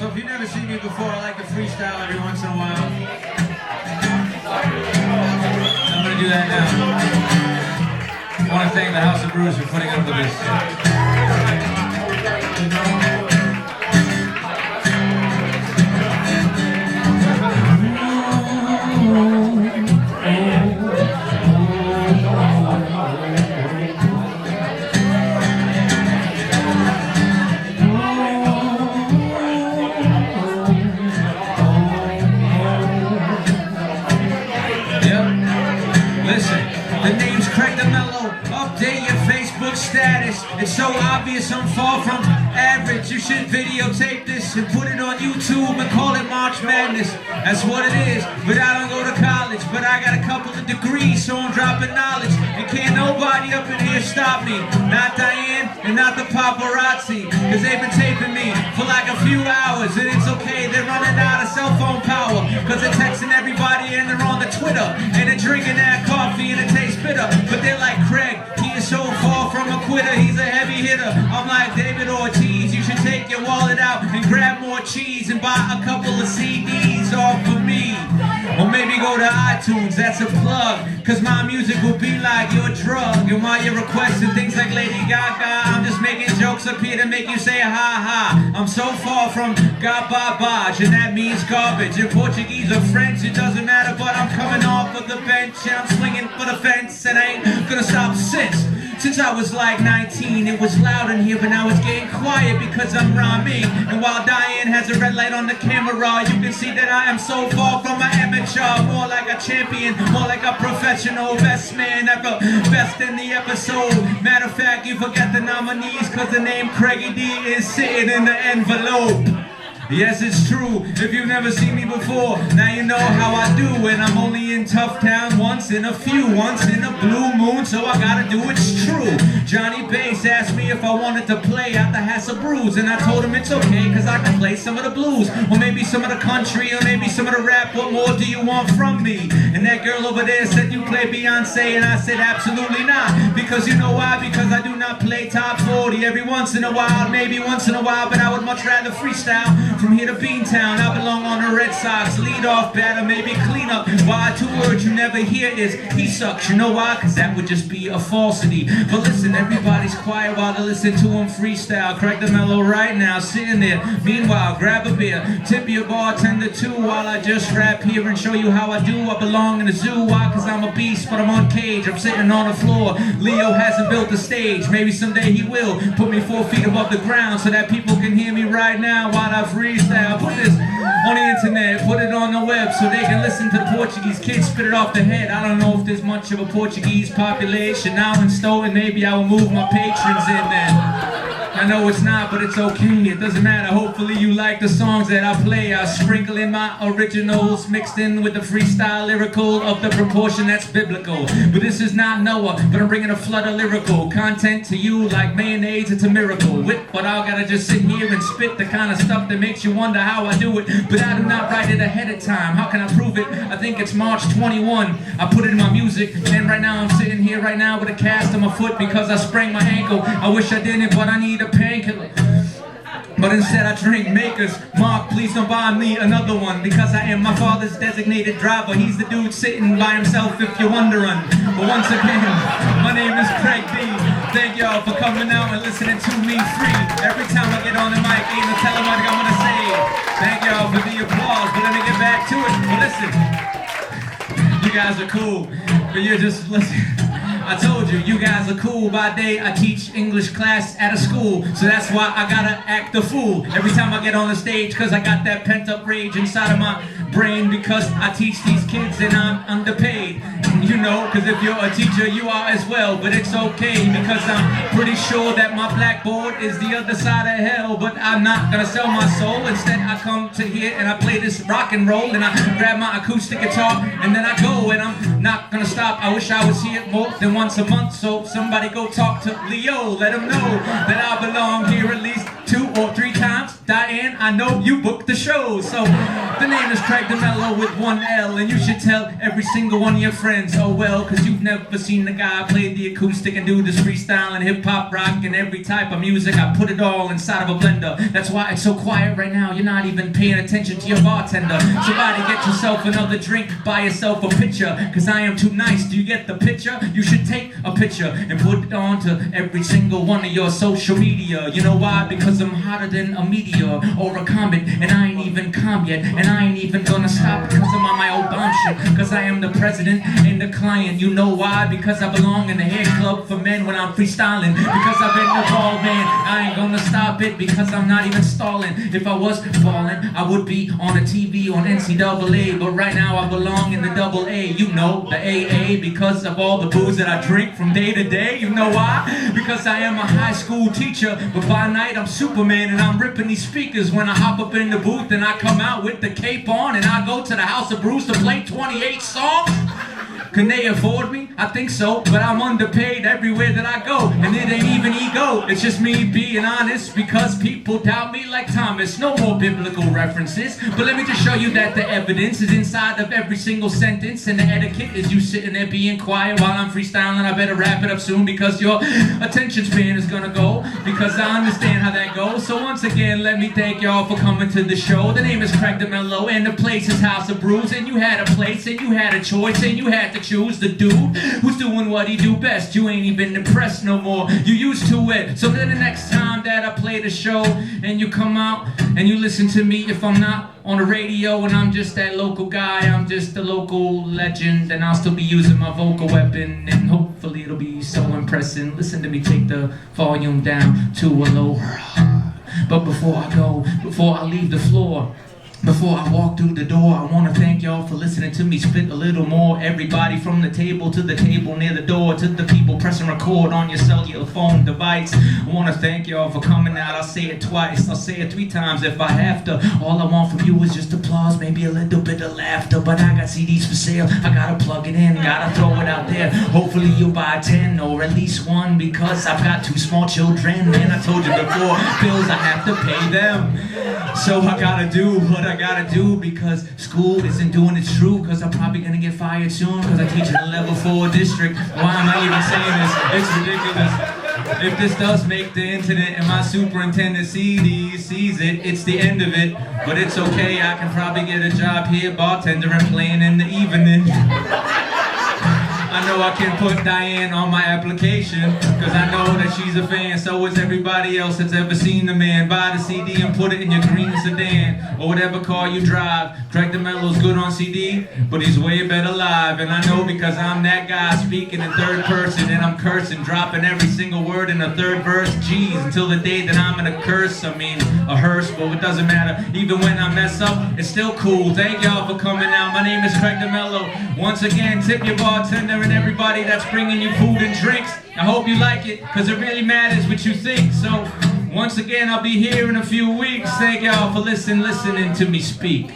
So if you've never seen me before, I like to freestyle every once in a while. I'm gonna do that now. I want to thank the House of Brews for putting up with this. DeMelo, update your Facebook status. It's so obvious I'm far from average. You should videotape this and put it on YouTube and call it March Madness. That's what it is, but I don't go to college. But I got a couple of degrees, so I'm dropping knowledge. And can't nobody up in here stop me. Not Diane and not the paparazzi, cause they've been taping me for like a few hours. And it's okay, they're running out of cell phone power, cause they're texting everybody and they're on the Twitter. And they're drinking that coffee and it tastes bitter. But they're like, Craig, he is so far from a quitter, he's a heavy hitter. I'm like David Ortiz, you should take your wallet out and grab more cheese and buy a couple of CDs off of me. Or maybe go to iTunes, that's a plug, cause my music will be like your drug. And while you're requesting things like Lady Gaga, I'm just making jokes up here to make you say ha ha. I'm so far from garbage, and that means garbage. In Portuguese or French, it doesn't matter, but I'm coming off of the bench and I'm swinging for the fence, and I ain't gonna stop since I was like 19. It was loud in here, but now it's getting quiet because I'm rhyming. And while Diane has a red light on the camera, you can see that I am so far from an amateur. More like a champion, more like a professional. Best man ever, best in the episode. Matter of fact, you forget the nominees, cause the name Craigie D is sitting in the envelope. Yes, it's true. If you've never seen me before, now you know how I do. And I'm only in Tough Town once in a blue moon, so I gotta do it's true. Johnny Bass asked me if I wanted to play at the House of Brews, and I told him it's okay, cause I can play some of the blues, or maybe some of the country, or maybe some of the rap. What more do you want from me? And that girl over there said you play Beyonce, and I said absolutely not. Because you know why? Because I do not play top 40. Every once in a while, maybe once in a while, but I would much rather freestyle. From here to Beantown, I belong on the Red Sox. Lead off batter, maybe clean up. Why? Two words you never hear is he sucks. You know why? Cause that would just be a falsity. But listen, everybody's quiet while they listen to him freestyle. Craig DeMelo right now, sitting there. Meanwhile, grab a beer, tip your bartender too, while I just rap here and show you how I do. I belong in a zoo. Why? Cause I'm a beast, but I'm on cage. I'm sitting on the floor. Leo hasn't built the stage. Maybe someday he will. Put me 4 feet above the ground so that people can hear me right now while I freestyle. Put this on the internet, put it on the web so they can listen to the Portuguese kids spit it off the head. I don't know if there's much of a Portuguese population now in Stoughton. Maybe I will move my patrons in there. I know it's not, but it's okay, it doesn't matter. Hopefully you like the songs that I play. I sprinkle in my originals mixed in with the freestyle lyrical of the proportion that's biblical. But this is not Noah, but I'm bringing a flood of lyrical content to you like mayonnaise. It's a miracle. But I gotta just sit here and spit the kind of stuff that makes you wonder how I do it. But I do not write it ahead of time. How can I prove it? I think it's March 21. I put it in my music, and right now I'm sitting here right now with a cast on my foot because I sprained my ankle. I wish I didn't, but I need a painkiller. But instead I drink Makers. Mark, please don't buy me another one, because I am my father's designated driver. He's the dude sitting by himself if you're wondering. But once again, my name is Craig D. Thank y'all for coming out and listening to me free. Every time I get on the mic, ain't no telling what I'm gonna say. Thank y'all for the applause, but let me get back to it. But listen, you guys are cool, but you're just, listen. I told you, you guys are cool. By day, I teach English class at a school, so that's why I gotta act the fool every time I get on the stage, cause I got that pent-up rage inside of my brain, because I teach these kids and I'm underpaid. You know, cause if you're a teacher, you are as well, but it's okay, because I'm pretty sure that my blackboard is the other side of hell. But I'm not gonna sell my soul. Instead, I come to here and I play this rock and roll, and I grab my acoustic guitar, and then I go, and I'm not gonna stop. I wish I was here more than once a month, so somebody go talk to Leo, let him know that I belong here at least 2 or 3 times Diane, I know you booked the show. So the name is Craig DeMelo with one L, and you should tell every single one of your friends, oh well, cause you've never seen the guy play the acoustic and do this freestyling, hip-hop, rock, and every type of music. I put it all inside of a blender. That's why it's so quiet right now. You're not even paying attention to your bartender. Somebody get yourself another drink, buy yourself a pitcher, cause I am too nice. Do you get the picture? You should take a picture and put it on to every single one of your social media. You know why? Because I'm hotter than a meteor or a comet, and I ain't even calm yet, and I ain't even gonna stop because I'm on my old bomb shit, cause I am the president and the client. You know why? Because I belong in the hair club for men when I'm freestyling, because I've been the ball man. I ain't gonna stop it because I'm not even stalling. If I was falling, I would be on a TV on NCAA, but right now I belong in the double A, you know, the AA, because of all the booze that I drink from day to day. You know why? Because I am a high school teacher, but by night I'm Superman, and I'm ripping these speakers when I hop up in the booth and I come out with the cape on, and I go to the house of Brews to play 28 songs. Can they afford me? I think so, but I'm underpaid everywhere that I go, and it ain't even ego, it's just me being honest, because people doubt me like Thomas. No more biblical references, but let me just show you that the evidence is inside of every single sentence, and the etiquette is you sitting there being quiet while I'm freestyling. I better wrap it up soon because your attention span is gonna go, because I understand how that goes. So once again, let me thank y'all for coming to the show. The name is Craig DeMelo, and the place is House of Brews, and you had a place, and you had a choice, and you had to choose the dude who's doing what he do best. You ain't even impressed no more, you used to it. So then the next time that I play the show and you come out and you listen to me, if I'm not on the radio and I'm just that local guy, I'm just a local legend, and I'll still be using my vocal weapon, and hopefully it'll be so impressive. Listen to me take the volume down to a low. But before I go, before I leave the floor, before I walk through the door, I want to thank y'all for listening to me spit a little more. Everybody from the table to the table near the door, to the people pressing record on your cellular phone device. I want to thank y'all for coming out. I'll say it twice, I'll say it 3 times if I have to. All I want from you is just applause, maybe a little bit of laughter. But I got CDs for sale, I gotta plug it in, gotta throw it out there. Hopefully you'll buy 10 or at least 1, because I've got 2 small children, and I told you before, bills I have to pay them. So I gotta do what I gotta do, because school isn't doing its true, because I'm probably gonna get fired soon, because I teach in a level 4 district. Why am I even saying this? It's ridiculous. If this does make the internet and my superintendent sees it, it's the end of it. But it's okay, I can probably get a job here bartender and playing in the evening. I know I can put Diane on my application, because I know that she's a fan. So is everybody else that's ever seen the man. Buy the CD and put it in your green sedan, or whatever car you drive. Craig DeMelo's good on CD, but he's way better live. And I know because I'm that guy speaking in 3rd person, and I'm cursing, dropping every single word in the 3rd verse. Jeez, until the day that I'm gonna curse. I mean, a hearse, but it doesn't matter. Even when I mess up, it's still cool. Thank y'all for coming out. My name is Craig DeMelo. Once again, tip your bartender and everybody that's bringing you food and drinks. I hope you like it, because it really matters what you think. So once again, I'll be here in a few weeks. Thank y'all for listening to me speak.